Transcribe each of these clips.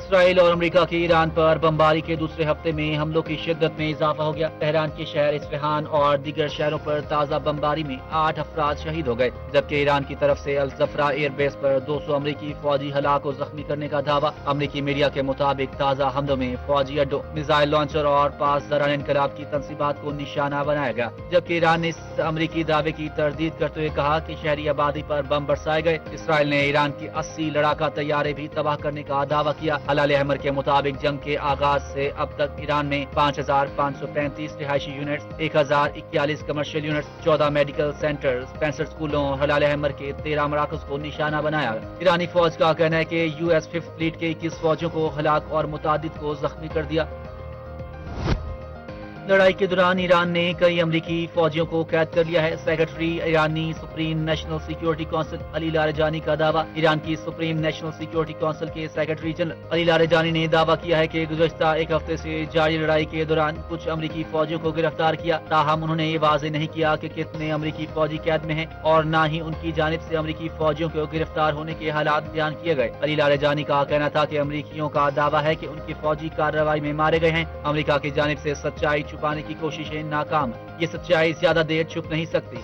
اسرائیل اور امریکہ کی ایران پر بمباری کے دوسرے ہفتے میں حملوں کی شدت میں اضافہ ہو گیا۔ تہران کے شہر اصفہان اور دیگر شہروں پر تازہ بمباری میں 8 افراد شہید ہو گئے، جبکہ ایران کی طرف سے الزفرا ایئر بیس پر 200 امریکی فوجی ہلاک و زخمی کرنے کا دعویٰ۔ امریکی میڈیا کے مطابق تازہ حملوں میں فوجی اڈوں، میزائل لانچر اور پاسداران انقلاب کی تنصیبات کو نشانہ بنایا گیا، جبکہ ایران نے اس امریکی دعوے کی تردید کرتے ہوئے کہا کہ شہری آبادی پر بم برسائے گئے۔ اسرائیل نے ایران کی 80 لڑاکا طیارے بھی تباہ کرنے کا دعویٰ کیا۔ ہلال احمر کے مطابق جنگ کے آغاز سے اب تک ایران میں 5535 رہائشی units, 1041 commercial units, 14 medical centres, 65 اسکولوں اور ہلال احمر کے 13 مراکز کو نشانہ بنایا۔ ایرانی فوج کا کہنا ہے کہ US 5th فلیٹ کے 21 فوجیوں کو ہلاک اور متعدد کو زخمی کر دیا۔ لڑائی کے دوران ایران نے کئی امریکی فوجیوں کو قید کر لیا ہے۔ سیکرٹری ایرانی سپریم نیشنل سیکیورٹی کونسل علی لاریجانی کا دعویٰ۔ ایران کی سپریم نیشنل سیکیورٹی کونسل کے سیکرٹری جنرل علی لاریجانی نے دعویٰ کیا ہے کہ گزشتہ ایک ہفتے سے جاری لڑائی کے دوران کچھ امریکی فوجیوں کو گرفتار کیا، تاہم انہوں نے یہ واضح نہیں کیا کہ کتنے امریکی فوجی قید میں ہیں اور نہ ہی ان کی جانب سے امریکی فوجیوں کو گرفتار ہونے کے حالات بیان کیے گئے۔ علی لاریجانی کا کہنا تھا کہ امریکیوں کا دعویٰ ہے کہ ان کے فوجی کارروائی میں مارے گئے ہیں۔ امریکہ کی جانب سے سچائی چھپانے کی کوششیں ناکام، یہ سچائی زیادہ دیر چھپ نہیں سکتی۔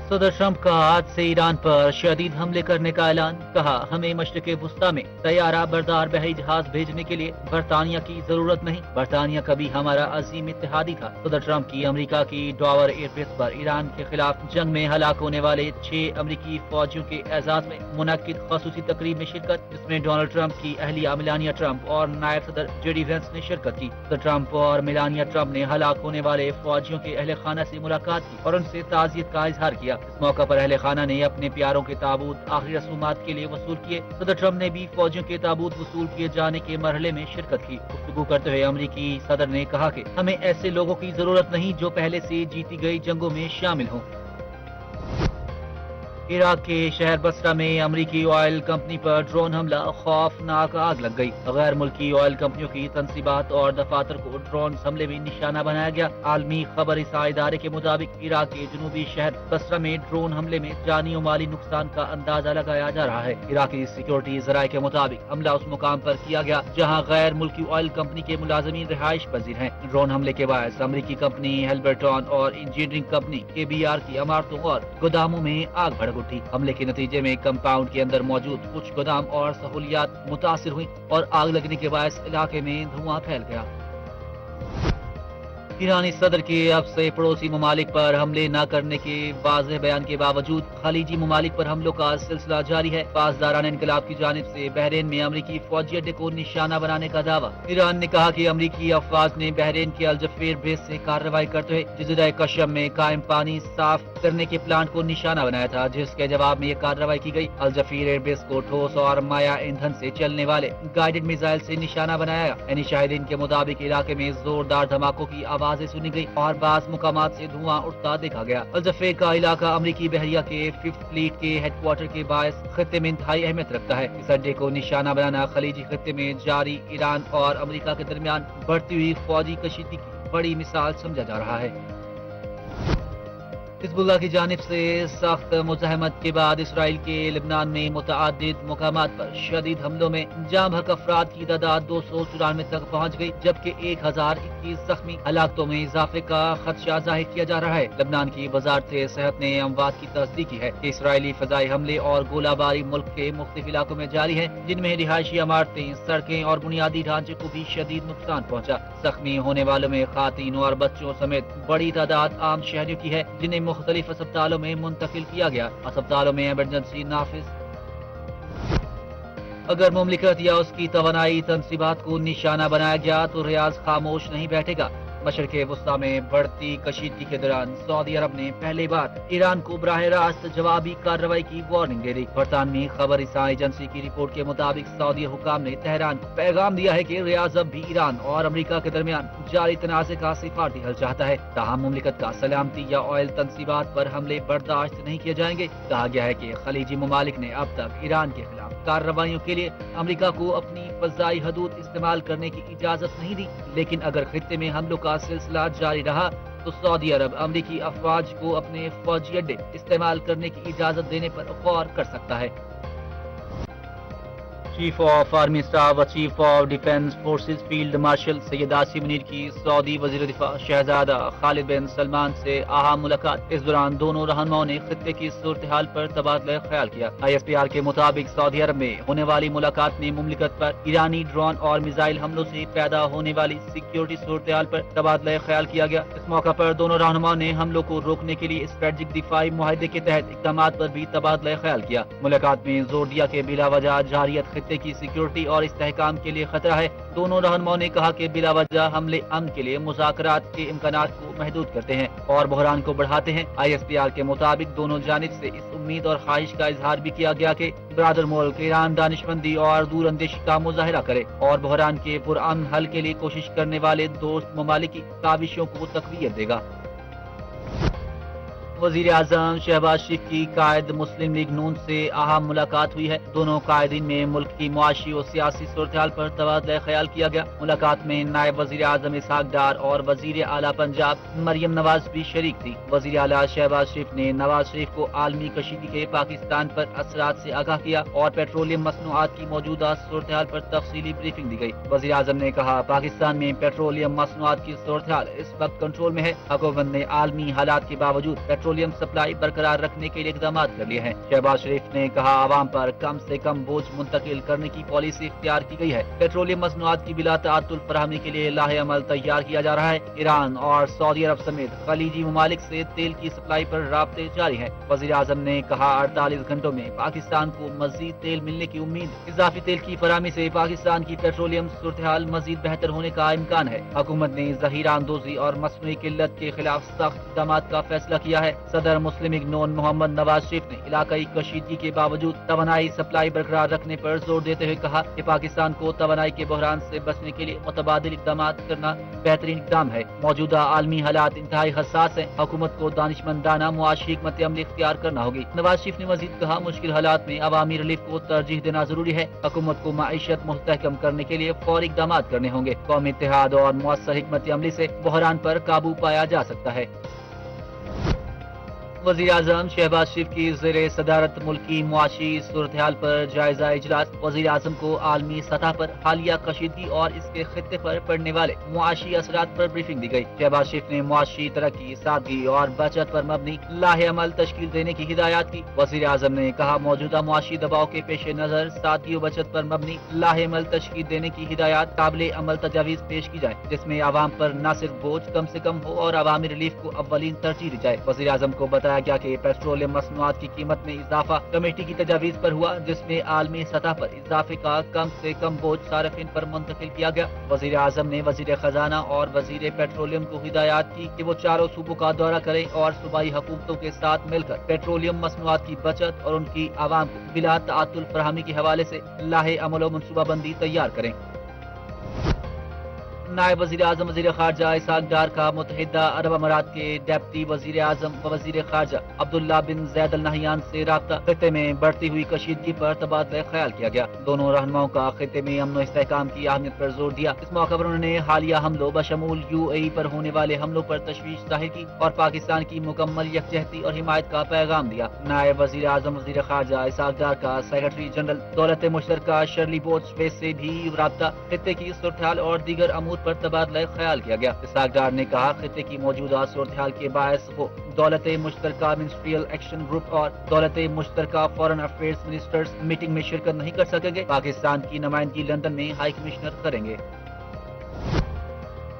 صدر ٹرمپ کا آج سے ایران پر شدید حملے کرنے کا اعلان، کہا ہمیں مشرق وسطی میں طیارہ بردار بحری جہاز بھیجنے کے لیے برطانیہ کی ضرورت نہیں، برطانیہ کبھی ہمارا عظیم اتحادی تھا۔ صدر ٹرمپ کی امریکہ کی ڈاور ایئر بیس پر ایران کے خلاف جنگ میں ہلاک ہونے والے 6 امریکی فوجیوں کے اعزاز میں منعقد خصوصی تقریب میں شرکت، جس میں ڈونلڈ ٹرمپ کی اہلیہ میلانیا ٹرمپ اور نائب صدر جے ڈی وینس نے شرکت کی۔ صدر ٹرمپ اور میلانیا ٹرمپ نے ہلاک ہونے والے فوجیوں کے اہل خانہ سے ملاقات کی اور ان سے تعزیت کا اظہار کیا۔ اس موقع پر اہل خانہ نے اپنے پیاروں کے تابوت آخری رسومات کے لیے وصول کیے۔ صدر ٹرمپ نے بھی فوجیوں کے تابوت وصول کیے جانے کے مرحلے میں شرکت کی۔ گفتگو کرتے ہوئے امریکی صدر نے کہا کہ ہمیں ایسے لوگوں کی ضرورت نہیں جو پہلے سے جیتی گئی جنگوں میں شامل ہوں۔ عراق کے شہر بصرہ میں امریکی آئل کمپنی پر ڈرون حملہ، خوفناک آگ لگ گئی۔ غیر ملکی آئل کمپنیوں کی تنصیبات اور دفاتر کو ڈرون حملے میں نشانہ بنایا گیا۔ عالمی خبر رساں ادارے کے مطابق عراق کے جنوبی شہر بصرہ میں ڈرون حملے میں جانی و مالی نقصان کا اندازہ لگایا جا رہا ہے۔ عراقی سیکیورٹی ذرائع کے مطابق حملہ اس مقام پر کیا گیا جہاں غیر ملکی آئل کمپنی کے ملازمین رہائش پذیر ہیں۔ ڈرون حملے کے باعث امریکی کمپنی ہیلبرٹون اور انجینئرنگ کمپنی KBR کی عمارتوں اور گوداموں میں آگ بھڑک اٹھی۔ حملے کے نتیجے میں کمپاؤنڈ کے اندر موجود کچھ گودام اور سہولیات متاثر ہوئیں اور آگ لگنے کے باعث علاقے میں دھواں پھیل گیا۔ ایرانی صدر کے اب سے پڑوسی ممالک پر حملے نہ کرنے کے واضح بیان کے باوجود خلیجی ممالک پر حملوں کا سلسلہ جاری ہے۔ پاسداران انقلاب کی جانب سے بحرین میں امریکی فوجی اڈے کو نشانہ بنانے کا دعویٰ۔ ایران نے کہا کہ امریکی افواج نے بحرین کے الجفیر بیس سے کارروائی کرتے ہوئے جزیرہ کشم میں قائم پانی صاف کرنے کے پلانٹ کو نشانہ بنایا تھا، جس کے جواب میں یہ کارروائی کی گئی۔ الجفیر ایئر بیس کو ٹھوس اور مائع ایندھن سے چلنے والے گائیڈڈ میزائل سے نشانہ بنایا گیا۔ یعنی شاہدین کے مطابق علاقے میں زوردار دھماکوں کی آوازیں سنی گئی اور بعض مقامات سے دھواں اٹھتا دیکھا گیا۔ الجفیر کا علاقہ امریکی بحریہ کے 5th فلیٹ کے ہیڈ کوارٹر کے باعث خطے میں انتہائی اہمیت رکھتا ہے۔ اس اڈے کو نشانہ بنانا خلیجی خطے میں جاری ایران اور امریکہ کے درمیان بڑھتی ہوئی فوجی کشیدگی کی بڑی مثال سمجھا جا رہا ہے۔ حزب اللہ کی جانب سے سخت مزاحمت کے بعد اسرائیل کے لبنان میں متعدد مقامات پر شدید حملوں میں جاں بحق افراد کی تعداد 294 تک پہنچ گئی، جبکہ 1021 زخمی۔ ہلاکتوں میں اضافے کا خدشہ ظاہر کیا جا رہا ہے۔ لبنان کی وزارت صحت نے اموات کی تصدیق کی ہے کہ اسرائیلی فضائی حملے اور گولہ باری ملک کے مختلف علاقوں میں جاری ہیں، جن میں رہائشی عمارتیں، سڑکیں اور بنیادی ڈھانچے کو بھی شدید نقصان پہنچا۔ زخمی ہونے والوں میں خواتین اور بچوں سمیت بڑی تعداد عام شہریوں کی ہے، جنہیں مختلف اسپتالوں میں منتقل کیا گیا۔ اسپتالوں میں ایمرجنسی نافذ۔ اگر مملکت یا اس کی توانائی تنصیبات کو نشانہ بنایا گیا تو ریاض خاموش نہیں بیٹھے گا۔ مشرق وسطی میں بڑھتی کشیدگی کے دوران سعودی عرب نے پہلی بار ایران کو براہ راست جوابی کارروائی کی وارننگ دے دی۔ برطانوی خبر رساں ایجنسی کی رپورٹ کے مطابق سعودی حکام نے تہران کو پیغام دیا ہے کہ ریاض اب بھی ایران اور امریکہ کے درمیان جاری تنازع کا سفارتی حل چاہتا ہے، تاہم مملکت کا سلامتی یا آئل تنصیبات پر حملے برداشت نہیں کیے جائیں گے۔ کہا گیا ہے کہ خلیجی ممالک نے اب تک ایران کے خلاف کارروائیوں کے لیے امریکہ کو اپنی فضائی حدود استعمال کرنے کی اجازت نہیں دی، لیکن اگر خطے میں حملوں کا سلسلہ جاری رہا تو سعودی عرب امریکی افواج کو اپنے فوجی اڈے استعمال کرنے کی اجازت دینے پر غور کر سکتا ہے۔ चीफ ऑफ आर्मी स्टाफ व chief of defence forces field marshal Syed Asim Munir की सऊदी वजीर दिफा शहजादा खालिद बिन सलमान से अहम मुलाकात। इस दौरान दोनों रहनुमाओं ने खित्ते की सूरत हाल पर तबादला ख्याल किया। ISPR के मुताबिक सऊदी अरब में होने वाली मुलाकात में मुमलिकत पर ईरानी ड्रोन और मिसाइल हमलों से पैदा होने वाली सिक्योरिटी सूरत हाल पर तबादला ख्याल किया गया। इस मौका पर दोनों रहनुमाओं ने हमलों को रोकने के लिए स्ट्रेटेजिक दिफाई मुआहदे के तहत इक़दाम पर भी तबादला ख्याल किया। मुलाकात में जोर दिया कि बिला वजह जारियत खित्ते की सिक्योरिटी और इस्तेहकाम के लिए खतरा है। दोनों रहनुमाओं ने कहा कि बिला वजह हमले अमन के लिए मुज़ाकरात के इम्कानात को महदूद करते हैं और बहरान को बढ़ाते हैं। ISPR के मुताबिक दोनों जानिब से इस उम्मीद और ख्वाहिश का इजहार भी किया गया कि ब्रादर मुल्क ईरान दानिशमंदी और दूरअंदेशी का मुजाहिरा करे और बहरान के पुरअमन हल के लिए कोशिश करने वाले दोस्त ममालिक की काविशों को तक़वियत देगा। वजीर आजम शहबाज शरीफ की कायद मुस्लिम लीग नून से अहम मुलाकात हुई है। दोनों कायदीन में मुल्क की मुआशी और सियासी सूरत हाल पर तबादला ख्याल किया गया। मुलाकात में नायब वजीर आजम इसहाक डार और वजीर आला पंजाब मरियम नवाज भी शरीक थी। वजीर आला शहबाज शरीफ ने नवाज शरीफ को आलमी कशीदगी के पाकिस्तान पर असरात से आगाह किया और पेट्रोलियम मसनूआत की मौजूदा सूरत हाल पर तफसीली ब्रीफिंग दी गई। वजीर आजम ने कहा, पाकिस्तान में पेट्रोलियम मसनूआत की सूरत हाल इस वक्त कंट्रोल में है। हुकूमत ने आलमी हालात के बावजूद पेट्रोलियम सप्लाई बरकरार रखने के लिए इक़दाम कर लिए हैं। शहबाज शरीफ ने कहा, आवाम पर कम से कम बोझ मुंतकिल करने की पॉलिसी इख्तियार की गई है। पेट्रोलियम मसनूआत की बिला ताअत्तुल फराहमी के लिए लाहे अमल तैयार किया जा रहा है। ईरान और सऊदी अरब समेत खलीजी ममालिक से तेल की सप्लाई पर राब्ते जारी है। वजीर आजम ने कहा, 48 घंटों में पाकिस्तान को मजीद तेल मिलने की उम्मीद। इजाफी तेल की फराहमी से पाकिस्तान की पेट्रोलियम सूरत हाल मजीद बेहतर होने का इम्कान है। हुकूमत ने जहीरा अंदोजी और मसनूई किल्लत के खिलाफ सख्त इक़दाम का फैसला किया है। सदर मुस्लिम लीग नून मोहम्मद नवाज शरीफ ने इलाकाई कशीदगी के बावजूद तवानाई सप्लाई बरकरार रखने पर जोर देते हुए कहा कि पाकिस्तान को तवानाई के बहरान से बचने के लिए मुतबादिल इक़दाम करना बेहतरीन इक़दाम है। मौजूदा आलमी हालात इंतहाई हसास है। हुकूमत को दानिशमंदाना मुआशी हिकमत अमली इख्तियार करना होगी। नवाज शरीफ ने मजीद कहा, मुश्किल हालात में अवामी रिलीफ को तरजीह देना जरूरी है। हुकूमत को मईशत मुस्तहकम करने के लिए फौरी इक़दाम करने होंगे। कौमी इत्तेहाद और मुअस्सर हिकमत अमली से बहरान पर काबू पाया जा सकता है। वज़ीर आज़म शहबाज शरीफ की ज़ेरे सदारत मुल्की मुआशी सूरत हाल पर जायजा इजलास। वज़ीर आज़म को आलमी सतह पर हालिया कशीदगी और इसके खित्ते पर पड़ने वाले मुआशी असरात पर ब्रीफिंग दी गई। शहबाज शरीफ ने मुआशी तरक्की, सादगी और बचत पर मबनी लाहे अमल तश्कील देने की हिदायत की। वज़ीर आज़म ने कहा, मौजूदा मुआशी दबाव के पेश नज़र सादगी और बचत पर मबनी लाहे अमल तश्कील देने की हिदायत काबिल अमल तजावीज़ पेश की जाए, जिसमें आवाम पर न सिर्फ बोझ कम से कम हो और अवामी रिलीफ को अव्वलीन तरजीह दी जाए। वज़ीर आज़म को बताया गया कि पेट्रोलियम मसनूआत की कीमत में इजाफा कमेटी की तजावीज़ पर हुआ, जिसमें आलमी सतह पर इजाफे का कम से कम बोझ सार्फिन पर मुंतकिल किया गया। वज़ीर आज़म ने वज़ीर खजाना और वज़ीर पेट्रोलियम को हिदायत की कि वो चारों सूबों का दौरा करें और सूबाई हुकूमतों के साथ मिलकर पेट्रोलियम मसनूआत की बचत और उनकी आवाम को बिला ताअत्तुल फराहमी के हवाले से लाहे अमल और मनसूबाबंदी तैयार करें। नायब वज़ीर आज़म वज़ीर ख़ारजा इसहाक डार का मुत्तहिदा अरब अमारात के डेप्टी वज़ीर आज़म व वज़ीर ख़ारजा अब्दुल्ला बिन ज़ैद अल नहयान से राब्ता। खित्ते में बढ़ती हुई कशीदगी पर तबादला ख्याल किया गया। दोनों रहनुमाओं का खित्ते में अमन व इस्तेहकाम की अहमियत पर जोर दिया। इस मौके पर उन्होंने हालिया हमलों बशमूल UAE पर होने वाले हमलों पर तशवीश जाहिर की और पाकिस्तान की मुकम्मल यकजहती और हिमायत का पैगाम दिया। नायब वज़ीर आज़म वज़ीर ख़ारजा इसहाक डार का सेक्रेटरी जनरल दौलत मुश्तरका शर्ली बोट्स से भी राब्ता, खित्ते की सूरत हाल और दीगर अमूर पर तबादला ख्याल किया गया। इसहाक डार ने कहा, खित्ते की मौजूदा सूरत हाल के बायस वो दौलत मुश्तरका मिनिस्ट्रियल एक्शन ग्रुप और दौलत मुश्तरका फॉरेन अफेयर्स मिनिस्टर्स मीटिंग में शिरकत नहीं कर सकेंगे। पाकिस्तान की नुमाइंदगी लंदन में हाई कमिश्नर करेंगे।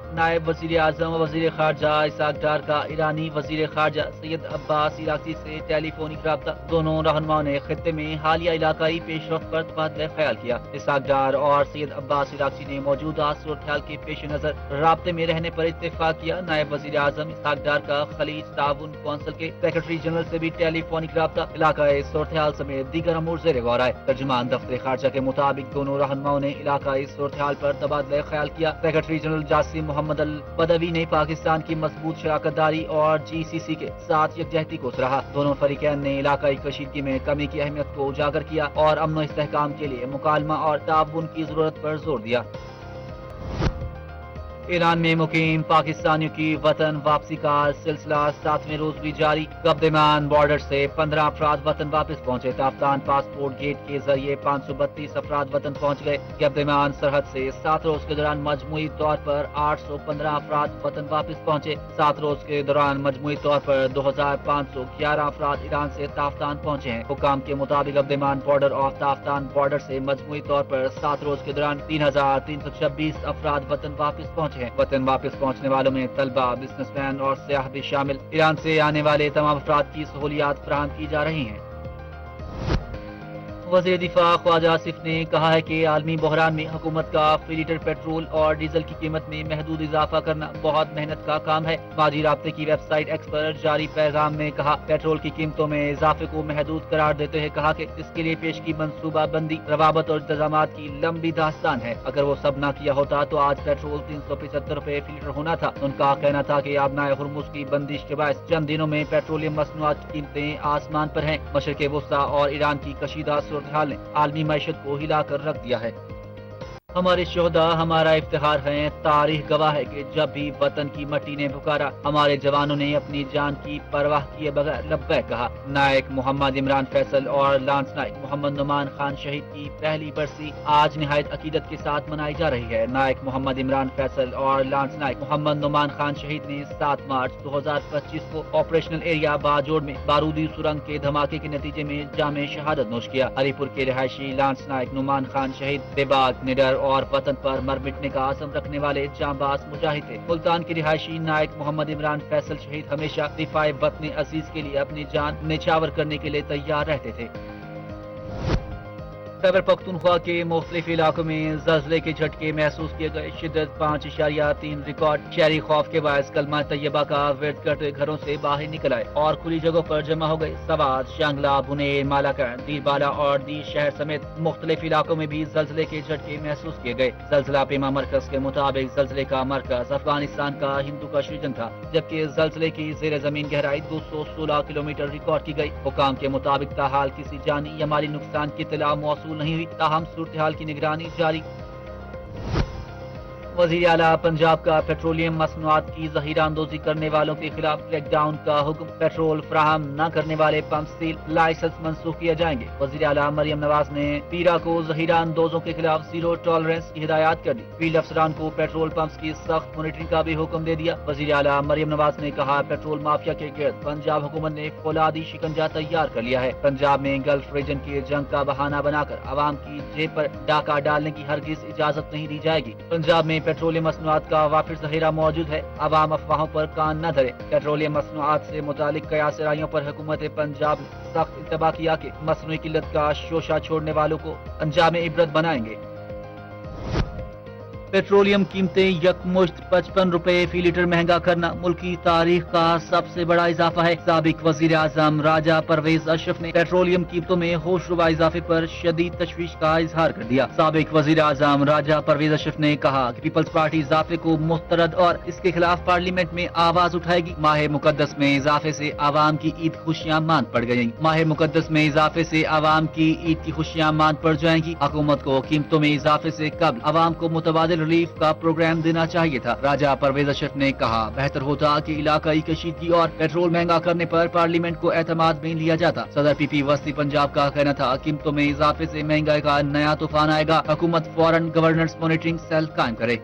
नायब वज़ीर आज़म व वज़ीर ख़ारजा इसहाक डार का ईरानी वज़ीर ख़ारजा सैयद अब्बास इराक़ी से टेलीफोनिक राब्ता। दोनों रहनुमाओं ने खित्ते में हालिया इलाकाई पेशरफ्त पर तबादला ख्याल किया। इसहाक डार और सैयद अब्बास इराक़ी ने मौजूदा सूरत हाल के पेश नज़र राब्ते में रहने पर इत्तेफाक किया। नायब वज़ीर आज़म इसहाक डार का खलीज ताउन कौंसिल के सेक्रेटरी जनरल से भी टेलीफोनिक राब्ता। इलाकाई सूरत हाल समेत दीगर अमूर ज़ेर गौर आए। तर्जुमान दफ्तर ख़ारजा के मुताबिक दोनों रहनुमाओं ने इलाकाई सूरत हाल पर तबादला ख्याल किया। सेक्रेटरी जनरल जासिम मोहम्मद अल बदवी ने पाकिस्तान की मजबूत शराकतदारी और GCC के साथ यकजहती को सराहा। दोनों फरीकैन ने इलाकाई कशीदगी में कमी की अहमियत को उजागर किया और अमन व इस्तेहकाम के लिए मुकालमा और ताउन की जरूरत पर जोर दिया। ईरान में मुकीम पाकिस्तानियों की वतन वापसी का सिलसिला 7वें रोज भी जारी। कब्देमान बॉर्डर से 15 अफराद वतन वापस पहुंचे। ताफ्तान पासपोर्ट गेट के जरिए 532 अफराद वतन पहुंच गए। कब्देमान सरहद से 7 रोज के दौरान मजमूई तौर पर 815 अफराद वतन वापस पहुंचे। 7 रोज के दौरान मजमूई तौर पर 2511 अफराद ईरान से ताफ्तान पहुंचे हैं। हुकाम के मुताबिक कब्देमान बॉर्डर ऑफ ताफ्तान बॉर्डर से मजमूई तौर पर 7 रोज के दौरान 3326 अफराद वतन वापस पहुंचे हैं। वतन वापस पहुंचने वालों में तलबा, बिजनेसमैन और सयाह भी शामिल। ईरान से आने वाले तमाम अफराद की सहूलियात फराहम की जा रही हैं। वज़ीर दिफा ख्वाजा आसिफ ने कहा है कि आलमी बहरान में हुकूमत का फी लीटर पेट्रोल और डीजल की कीमत में महदूद इजाफा करना बहुत मेहनत का काम है। माजी राब्ते की वेबसाइट एक्स पर जारी पैगाम में कहा, पेट्रोल की कीमतों में इजाफे को महदूद करार देते हुए कहा कि इसके लिए पेश की मनसूबा बंदी, रवाबत और इंतजामात की लंबी दास्तान है। अगर वो सब न किया होता तो आज पेट्रोल 375 रुपए फी लीटर होना था। उनका कहना था कि आबनाए हुर्मुज की बंदिश के बायस चंद दिनों में पेट्रोलियम मसनूआत की कीमतें आसमान पर हैं। मशरिक़ वुस्ता और ईरान की कशीदा सूरत-ए-हाल ने आलमी मईशत को हिलाकर रख दिया है। हमारे शोहदा हमारा इफ्तिखार हैं। तारीख गवाह है कि जब भी वतन की मट्टी ने पुकारा, हमारे जवानों ने अपनी जान की परवाह किए बगैर लब्बैक कहा। नायक मोहम्मद इमरान फैसल और लांस नायक मोहम्मद नुमान खान शहीद की पहली बरसी आज निहायत अकीदत के साथ मनाई जा रही है। नायक मोहम्मद इमरान फैसल और लांस नायक मोहम्मद नुमान खान शहीद ने 7 मार्च 2025 को ऑपरेशनल एरिया बाजोड़ में बारूदी सुरंग के धमाके के नतीजे में जामे शहादत नोश किया। हरीपुर के रिहायशी लांस नायक नुमान खान शहीद बेबाक, निडर और वतन पर मर मिटने का आज़म रखने वाले जांबाज मुजाहिद थे। मुल्तान के रिहायशी नायक मोहम्मद इमरान फैसल शहीद हमेशा दिफाए वतन अजीज के लिए अपनी जान निछावर करने के लिए तैयार रहते थे। खैबर पख्तूनख्वा के मुख्तलिफ इलाकों में ज़ल्ज़ले के झटके महसूस किए गए। शिद्दत 5.3 रिकॉर्ड। शहरी खौफ के बायस कलमा तैयबा का विर्द करते घरों से बाहर निकल आए और खुली जगहों पर जमा हो गए। सवात, शांगला, बुनेर, मालाकन, दीरबाला और दीर शहर समेत मुख्तलिफ इलाकों में भी ज़ल्ज़ले के झटके महसूस किए गए। ज़ल्ज़ला पेमा मरकज के मुताबिक ज़ल्ज़ले का मरकज अफगानिस्तान का हिंदू का रीजन था, जबकि ज़ल्ज़ले की ज़ेर ज़मीन गहराई 216 किलोमीटर रिकॉर्ड की गई। हुकाम के मुताबिक ताहाल किसी जानी या माली नुकसान की इत्तला मौसूल नहीं हुई, ताहम सूरत हाल की निगरानी जारी। वज़ीर आला पंजाब का पेट्रोलियम मसनूआत की ज़हीरा अंदोज़ी करने वालों के खिलाफ क्रैकडाउन का हुक्म। पेट्रोल फराहम न करने वाले पंप सील, लाइसेंस मंसूख किए जाएंगे। वज़ीर आला मरियम नवाज ने पीरा को ज़हीरा अंदोजों के खिलाफ जीरो टॉलरेंस की हिदायत कर दी। फील्ड अफसरान को पेट्रोल पंप्स की सख्त मॉनिटरिंग का भी हुक्म दे दिया। वज़ीर आला मरियम नवाज ने कहा, पेट्रोल माफिया के गिर्द पंजाब हुकूमत ने फौलादी शिकंजा तैयार कर लिया है। पंजाब में गल्फ रीजन की जंग का बहाना बनाकर आवाम की जेब पर डाका डालने की हरगिज इजाजत नहीं दी जाएगी। पंजाब में पेट्रोलियम मसनूआत का वाफिर ज़हीरा मौजूद है। आवाम अफवाहों पर कान न धरे। पेट्रोलियम मसनूआत से मुतालिक कयास राइयों पर हुकूमत पंजाब ने सख्त इंतबाह किया कि मसनूई किल्लत का शोशा छोड़ने वालों को अंजाम इबरत बनाएंगे। पेट्रोलियम कीमतें यकमुश्त 55 रुपए फी लीटर महंगा करना मुल्की तारीख का सबसे बड़ा इजाफा है। साबिक वजीर आजम राजा परवेज अशरफ ने पेट्रोलियम कीमतों में होशरुबा इजाफे पर शदीद तशवीश का इजहार कर दिया। साबिक वजीर आजम राजा परवेज अशरफ ने कहा कि पीपल्स पार्टी इजाफे को मुस्तरद और इसके खिलाफ पार्लियामेंट में आवाज उठाएगी। माह मुकद्दस में इजाफे से आवाम की ईद खुशियां मांद पड़ गयी। माह मुकद्दस में इजाफे से आवाम की ईद की खुशियां मांद पड़ जाएंगी। हुकूमत को कीमतों में इजाफे से कबल आवाम को मुतबादिल रिलीफ का प्रोग्राम देना चाहिए था। राजा परवेज अशरफ ने कहा, बेहतर होता कि इलाकाई कशीदगी और पेट्रोल महंगा करने पर पार्लियामेंट को एतमाद में लिया जाता। सदर पीपी वस्ती पंजाब का कहना था, कीमतों में इजाफे से महंगाई का नया तूफान आएगा। हुकूमत फौरन गवर्नेंस मॉनिटरिंग सेल कायम करे।